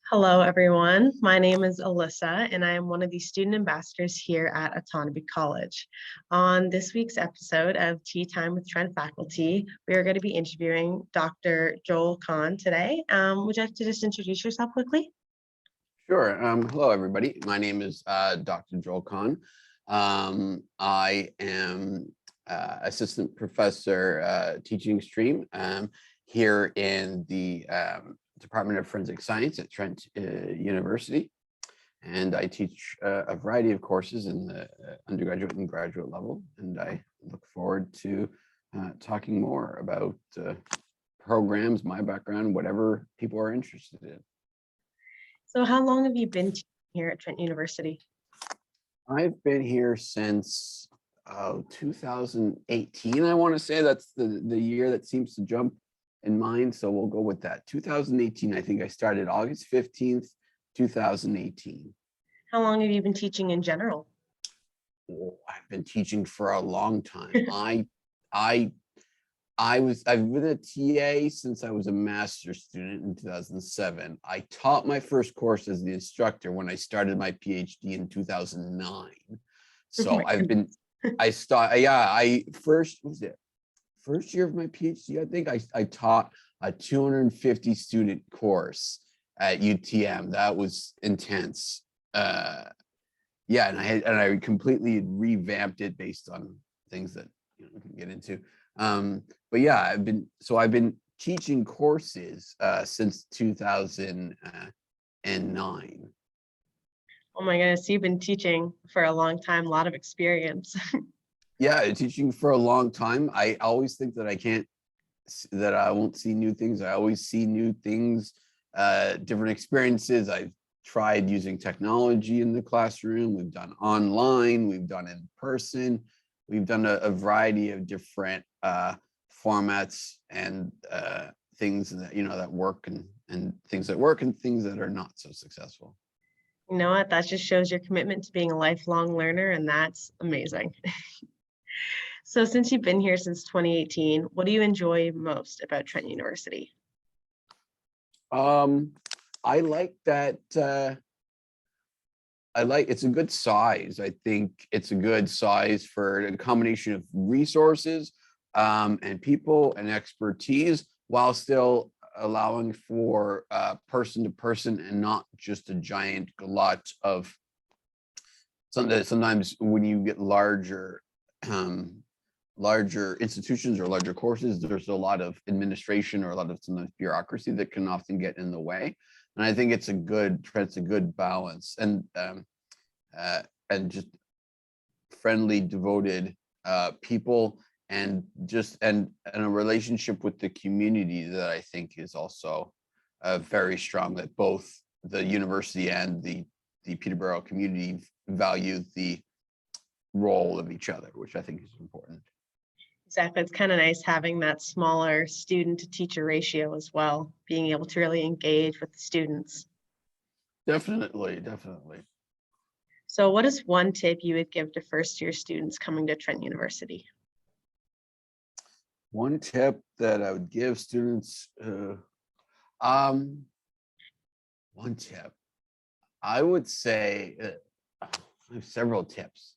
Hello, everyone. My name is Alyssa, and I am one of the student ambassadors here at Otonabee College. On this week's episode of Tea Time with Trent Faculty, we are going to be interviewing Dr. Joel Cahn today. Would you like to just introduce yourself quickly? Sure. Hello, everybody. My name is Dr. Joel Cahn. I am assistant professor teaching stream here in the Department of Forensic Science at Trent University. And I teach a variety of courses in the undergraduate and graduate level. And I look forward to talking more about programs, my background, whatever people are interested in. So how long have you been teaching here at Trent University? I've been here since 2018. I want to say that's the year that seems to jump in mind. So we'll go with that. 2018, I think I started August 15th, 2018. How long have you been teaching in general? Oh, I've been teaching for a long time. I've been a TA since I was a master's student in 2007. I taught my first course as the instructor when I started my PhD in 2009. So first year of my PhD, I think I taught a 250 student course at UTM. That was intense. And I completely revamped it based on things that we can get into. But yeah, I've been teaching courses since 2009. Oh my goodness, you've been teaching for a long time, a lot of experience. Yeah, teaching for a long time. I always think that I won't see new things. I always see new things, different experiences. I've tried using technology in the classroom. We've done online, we've done in person. We've done a variety of different formats and things that that work and things that work and things that are not so successful. You know what? That just shows your commitment to being a lifelong learner, and that's amazing. So since you've been here since 2018, what do you enjoy most about Trent University? I like that it's a good size. I think it's a good size for a combination of resources and people and expertise while still allowing for person to person and not just a giant glut of sometimes when you get larger institutions or larger courses, there's a lot of administration or a lot of sometimes bureaucracy that can often get in the way. And I think it's a good balance and just friendly, devoted people and a relationship with the community that I think is also very strong, that both the university and the Peterborough community value the role of each other, which I think is important. Exactly. It's kind of nice having that smaller student to teacher ratio as well, being able to really engage with the students. Definitely. So what is one tip you would give to first-year students coming to Trent University? One tip that I would give students, one tip, I would say, I have several tips.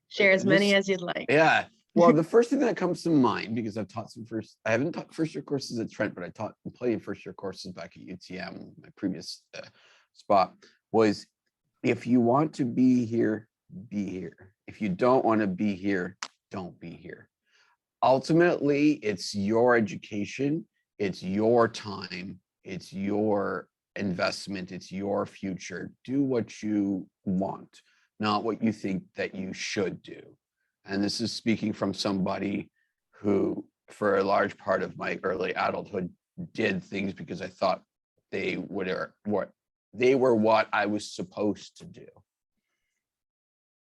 Share as many as you'd like. Yeah. Well, the first thing that comes to mind, because I haven't taught first-year courses at Trent, but I taught plenty of first-year courses back at UTM, my previous spot, was if you want to be here, be here. If you don't want to be here, don't be here. Ultimately, it's your education, it's your time, it's your investment, it's your future. Do what you want, not what you think that you should do. And this is speaking from somebody who, for a large part of my early adulthood, did things because I thought they were what I was supposed to do.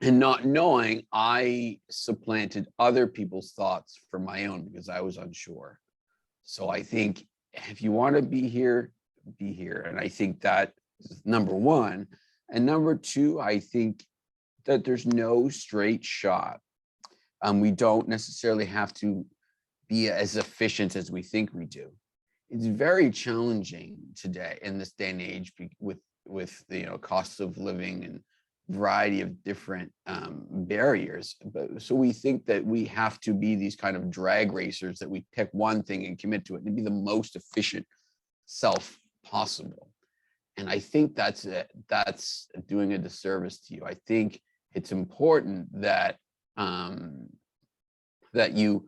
And not knowing, I supplanted other people's thoughts for my own because I was unsure. So I think if you want to be here, be here. And I think that is number one. And number two, I think that there's no straight shot. We don't necessarily have to be as efficient as we think we do. it's very challenging today in this day and age with the costs of living and variety of different barriers. But so we think that we have to be these kind of drag racers, that we pick one thing and commit to it and be the most efficient self possible. And I think that's doing a disservice to you. I think it's important that that you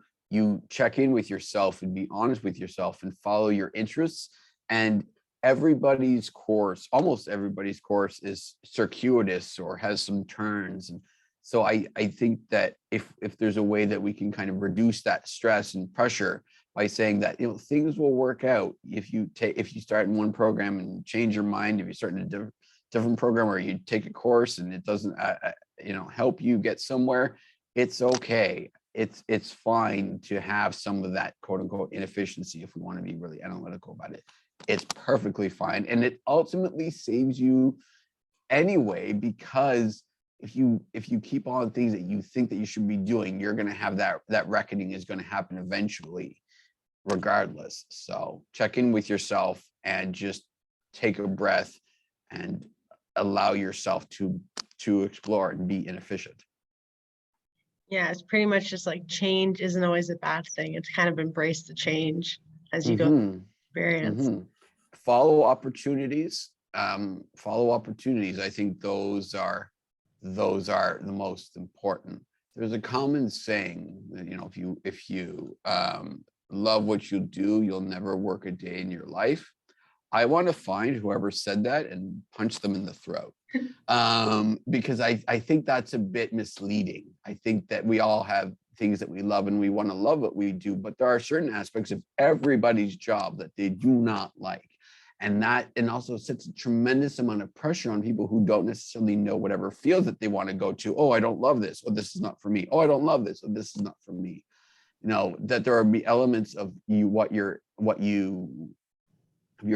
check in with yourself and be honest with yourself and follow your interests. And everybody's course, almost everybody's course, is circuitous or has some turns. And so I think that if there's a way that we can kind of reduce that stress and pressure by saying that things will work out if you start in one program and change your mind, if you start in a different program, or you take a course and it doesn't help you get somewhere, it's okay. It's fine to have some of that quote unquote inefficiency if we want to be really analytical about it. It's perfectly fine. And it ultimately saves you anyway, because if you keep on things that you think that you should be doing, you're going to have that reckoning is going to happen eventually, regardless. So check in with yourself and just take a breath and allow yourself to explore and be inefficient. Yeah, it's pretty much just like change isn't always a bad thing. It's kind of embrace the change as you go through experience. Follow opportunities. I think those are the most important. There's a common saying that, if you love what you do, you'll never work a day in your life. I want to find whoever said that and punch them in the throat, because I think that's a bit misleading. I think that we all have things that we love and we want to love what we do, but there are certain aspects of everybody's job that they do not like. And also sets a tremendous amount of pressure on people who don't necessarily know whatever field that they want to go to. Oh, I don't love this, or this is not for me. Oh, I don't love this, or this is not for me. That there are elements of your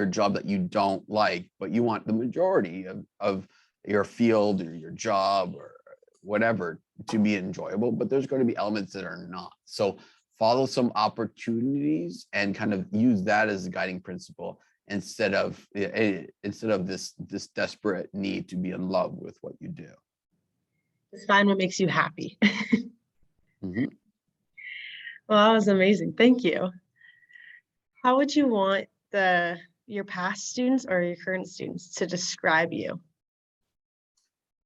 job that you don't like, but you want the majority of your field or your job or whatever to be enjoyable, but there's going to be elements that are not. So follow some opportunities and kind of use that as a guiding principle, instead of this desperate need to be in love with what you do. Just find what makes you happy. Well, that was amazing. Thank you. How would you want your past students or your current students to describe you?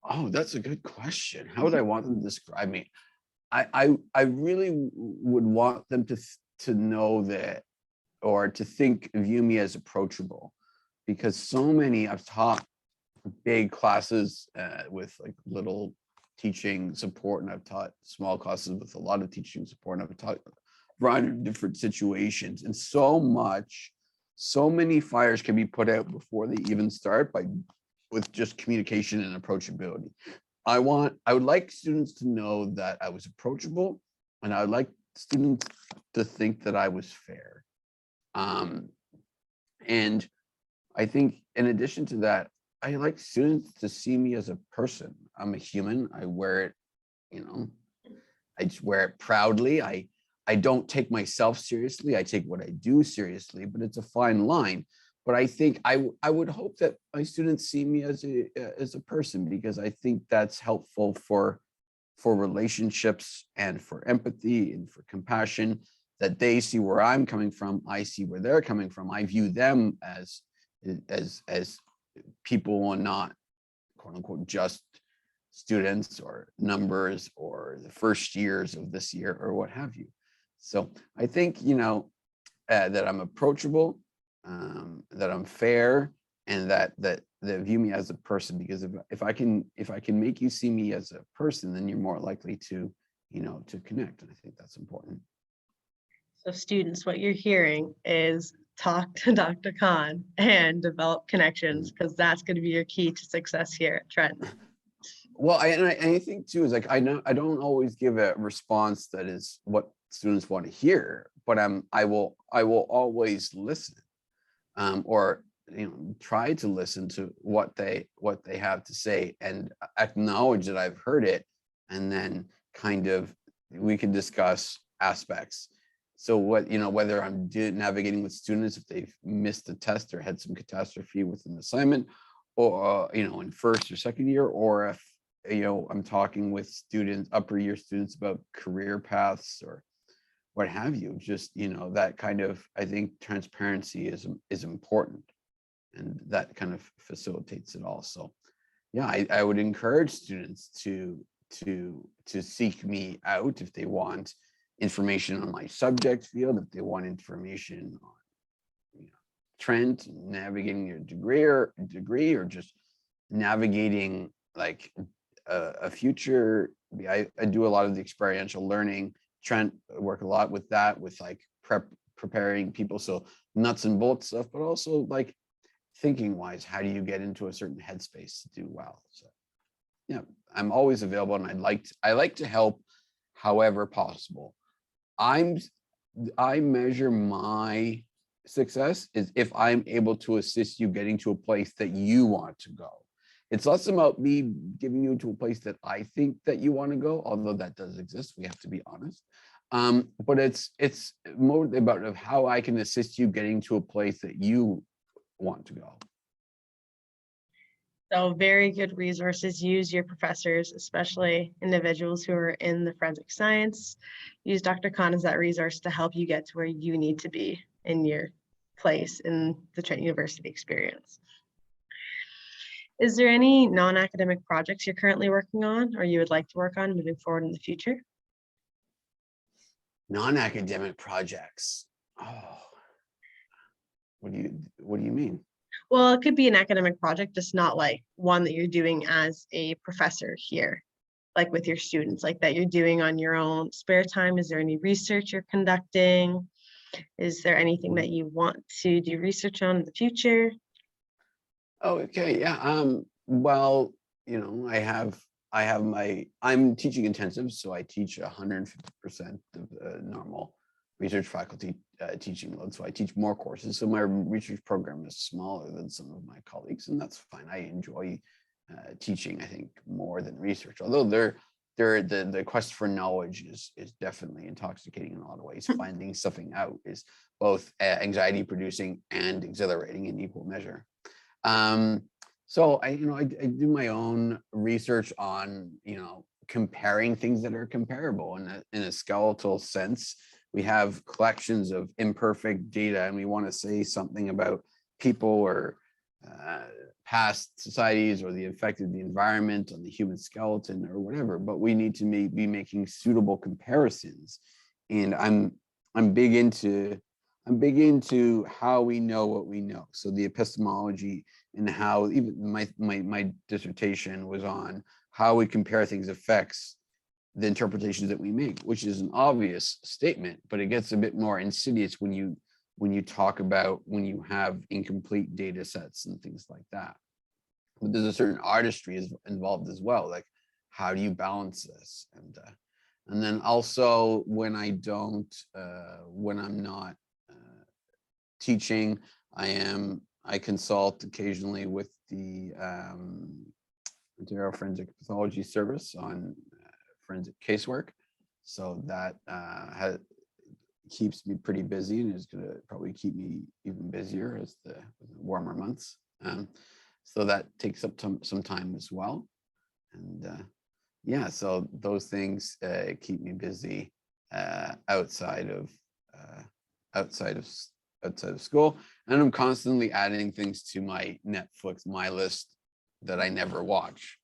Oh, that's a good question. How would I want them to describe me? I really would want them to know that, or to view me as approachable, because so many, I've taught big classes with like little teaching support, and I've taught small classes with a lot of teaching support, and I've taught a variety of different situations, and so many fires can be put out before they even start with just communication and approachability. I would like students to know that I was approachable, and I would like students to think that I was fair. And I think in addition to that, I like students to see me as a person. I'm a human. I wear it, I just wear it proudly. I don't take myself seriously. I take what I do seriously, but it's a fine line. But I think I would hope that my students see me as a person, because I think that's helpful for relationships and for empathy and for compassion, that they see where I'm coming from. I see where they're coming from. I view them as people and not quote unquote just students or numbers or the first years of this year or what have you. So I think, that I'm approachable, that I'm fair, and that view me as a person, because if I can make you see me as a person, then you're more likely to connect. And I think that's important. So students, what you're hearing is talk to Dr. Cahn and develop connections, because that's going to be your key to success here at Trent. Well, I think too is like, I don't always give a response that is what students want to hear, but I will always listen, or try to listen to what they have to say and acknowledge that I've heard it, and then kind of we can discuss aspects. So what, whether I'm navigating with students if they've missed a test or had some catastrophe with an assignment, or in first or second year, or if I'm talking with students, upper year students, about career paths or what have you. Just that kind of, I think transparency is important, and that kind of facilitates it all. So yeah, I would encourage students to seek me out if they want information on my subject field, if they want information on Trent, navigating your degree, or just navigating like a future. I do a lot of the experiential learning. Trent, I work a lot with that, with like preparing people. So nuts and bolts stuff, but also like thinking wise, how do you get into a certain headspace to do well? So yeah, I'm always available, and I like to help however possible. I measure my success is if I'm able to assist you getting to a place that you want to go. It's less about me giving you to a place that I think that you want to go, although that does exist. We have to be honest. But it's more about of how I can assist you getting to a place that you want to go. So very good resources. Use your professors, especially individuals who are in the forensic science. Use Dr. Cahn as that resource to help you get to where you need to be in your place in the Trent University experience. Is there any non-academic projects you're currently working on or you would like to work on moving forward in the future? Non-academic projects. Oh, what do you mean? Well, it could be an academic project, just not like one that you're doing as a professor here, like with your students, like that you're doing on your own spare time. Is there any research you're conducting? Is there anything that you want to do research on in the future? Oh, okay. Yeah. Well, I'm teaching intensive, so I teach 150% of normal research faculty teaching load. So I teach more courses. So my research program is smaller than some of my colleagues, and that's fine. I enjoy teaching, I think, more than research. Although the quest for knowledge is definitely intoxicating in a lot of ways. Finding something out is both anxiety producing and exhilarating in equal measure. So I do my own research on, comparing things that are comparable in a skeletal sense. We have collections of imperfect data, and we want to say something about people or past societies or the effect of the environment on the human skeleton or whatever, but we need to be making suitable comparisons. And I'm big into how we know what we know. So the epistemology, and how even my dissertation was on how we compare things affects the interpretations that we make, which is an obvious statement, but it gets a bit more insidious when you talk about when you have incomplete data sets and things like that. But there's a certain artistry involved as well, like how do you balance this? And then also when I'm not teaching, I consult occasionally with the Ontario Forensic Pathology Service on forensic casework. So that keeps me pretty busy, and is going to probably keep me even busier as the warmer months. So that takes up some time as well. And yeah, so those things keep me busy outside of school, and I'm constantly adding things to my Netflix list that I never watch.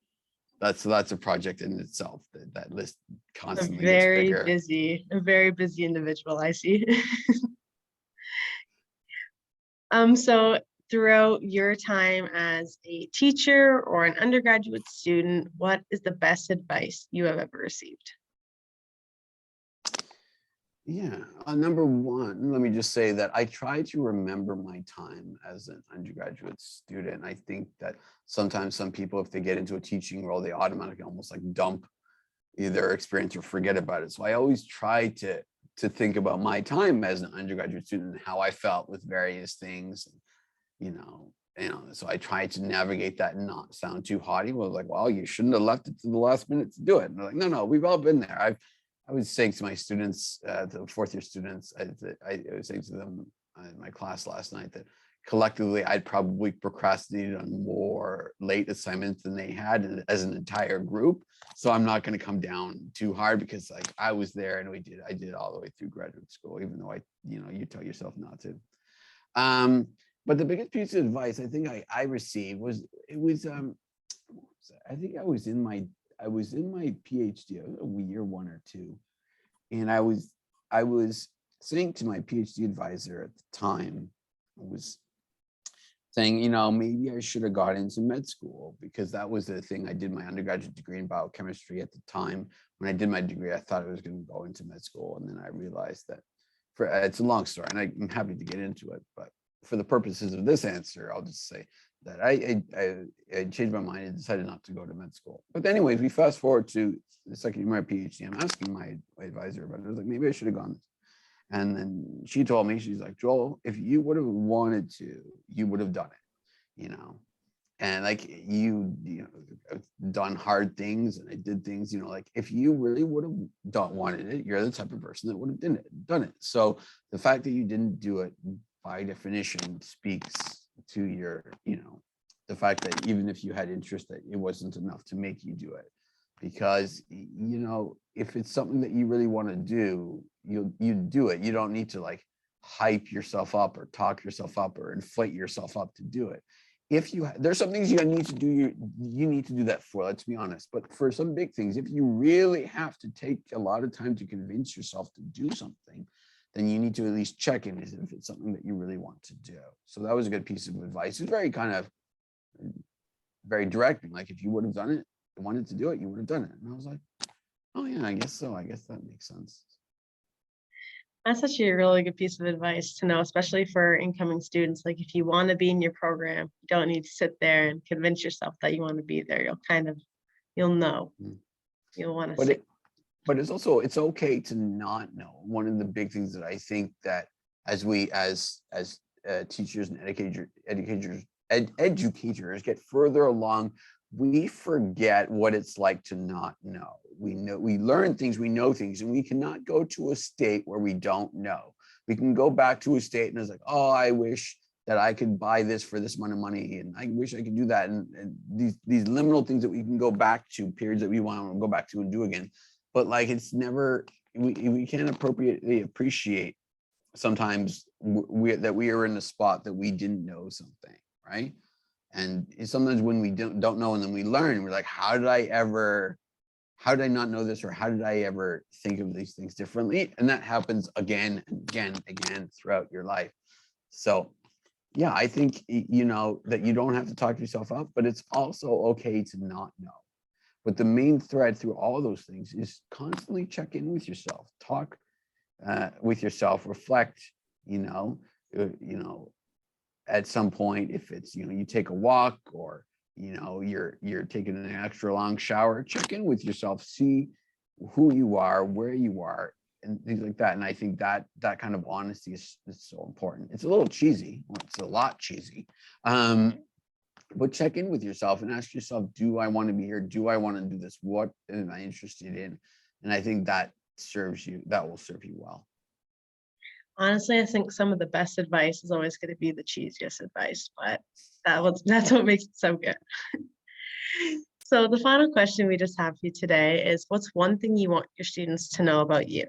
That's a project in itself. That list constantly gets bigger. A very busy individual, I see. So throughout your time as a teacher or an undergraduate student, what is the best advice you have ever received? Yeah, number one, let me just say that I try to remember my time as an undergraduate student. I think that sometimes some people, if they get into a teaching role, they automatically almost like dump their experience or forget about it. So I always try to think about my time as an undergraduate student and how I felt with various things, so I try to navigate that and not sound too haughty. Well, like, well, you shouldn't have left it to the last minute to do it. And they're like, no, we've all been there. I was saying to my students, the fourth year students, I was saying to them in my class last night that collectively I'd probably procrastinated on more late assignments than they had as an entire group. So I'm not going to come down too hard because like I was there and I did it all the way through graduate school, even though you tell yourself not to. But the biggest piece of advice I think I received was I think I was in my PhD, year 1 or 2, and I was saying to my PhD advisor at the time, I was saying, maybe I should have got into med school because that was the thing. I did my undergraduate degree in biochemistry at the time. When I did my degree, I thought I was going to go into med school, and then I realized that it's a long story, and I'm happy to get into it, but for the purposes of this answer, I'll just say that I changed my mind and decided not to go to med school. But anyways, we fast forward to the second year of my PhD. I'm asking my advisor about it. I was like, maybe I should have gone. And then she told me, she's like, Joel, if you would have wanted to, you would have done it, and like done hard things, and I did things, like if you really would have wanted it, you're the type of person that would have done it. So the fact that you didn't do it by definition speaks to your, the fact that even if you had interest, that it wasn't enough to make you do it. Because, if it's something that you really want to do, you do it. You don't need to like hype yourself up or talk yourself up or inflate yourself up to do it. There's some things you need to do, you need to do that for, let's be honest. But for some big things, if you really have to take a lot of time to convince yourself to do something, then you need to at least check in as if it's something that you really want to do. So that was a good piece of advice. It's very very directing. Like if you would have done it, wanted to do it, you would have done it. And I was like, oh yeah, I guess so. I guess that makes sense. That's actually a really good piece of advice to know, especially for incoming students. Like if you want to be in your program, you don't need to sit there and convince yourself that you want to be there. You'll know. You'll want to see. But it's okay to not know. One of the big things that I think that as teachers and educators get further along, we forget what it's like to not know. We learn things, we know things, and we cannot go to a state where we don't know. We can go back to a state and it's like, oh, I wish that I could buy this for this amount of money, and I wish I could do that. And these liminal things that we can go back to, periods that we want to go back to and do again. But like it's never, we can't appropriately appreciate sometimes that we are in a spot that we didn't know something, right? And sometimes when we don't know and then we learn, we're like, how did I not know this? Or how did I ever think of these things differently? And that happens again and again throughout your life. So yeah, I think, that you don't have to talk yourself up, but it's also okay to not know. But the main thread through all of those things is constantly check in with yourself, talk with yourself, reflect, at some point, if it's, you take a walk or, you're taking an extra long shower, check in with yourself, see who you are, where you are, and things like that. And I think that kind of honesty is so important. It's a little cheesy. Well, it's a lot cheesy. But check in with yourself and ask yourself, do I want to be here? Do I want to do this? What am I interested in? And I think that will serve you well. Honestly, I think some of the best advice is always going to be the cheesiest advice, but that's what makes it so good. So the final question we just have for you today is, what's one thing you want your students to know about you?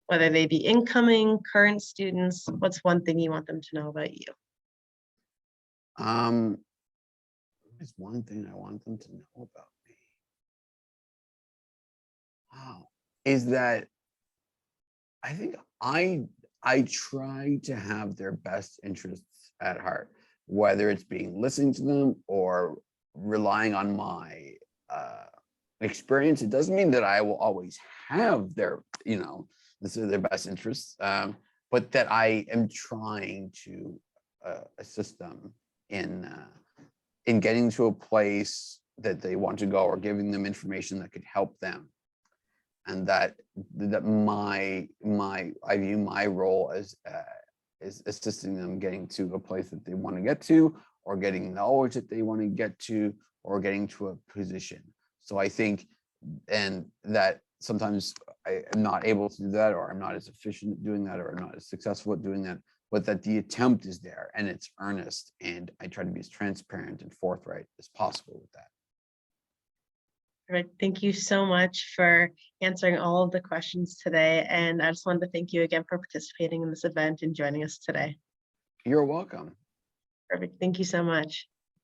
Whether they be incoming, current students, what's one thing you want them to know about you? There's one thing I want them to know about me. Wow. Is that I think I try to have their best interests at heart, whether it's listening to them or relying on my experience. It doesn't mean that I will always have their best interests, but that I am trying to assist them in getting to a place that they want to go, or giving them information that could help them. And that I view my role as assisting them getting to a place that they want to get to, or getting knowledge that they want to get to, or getting to a position. So I think, and that sometimes I am not able to do that, or I'm not as efficient at doing that, or I'm not as successful at doing that, but that the attempt is there and it's earnest. And I try to be as transparent and forthright as possible with that. Perfect. Thank you so much for answering all of the questions today. And I just wanted to thank you again for participating in this event and joining us today. You're welcome. Perfect. Thank you so much.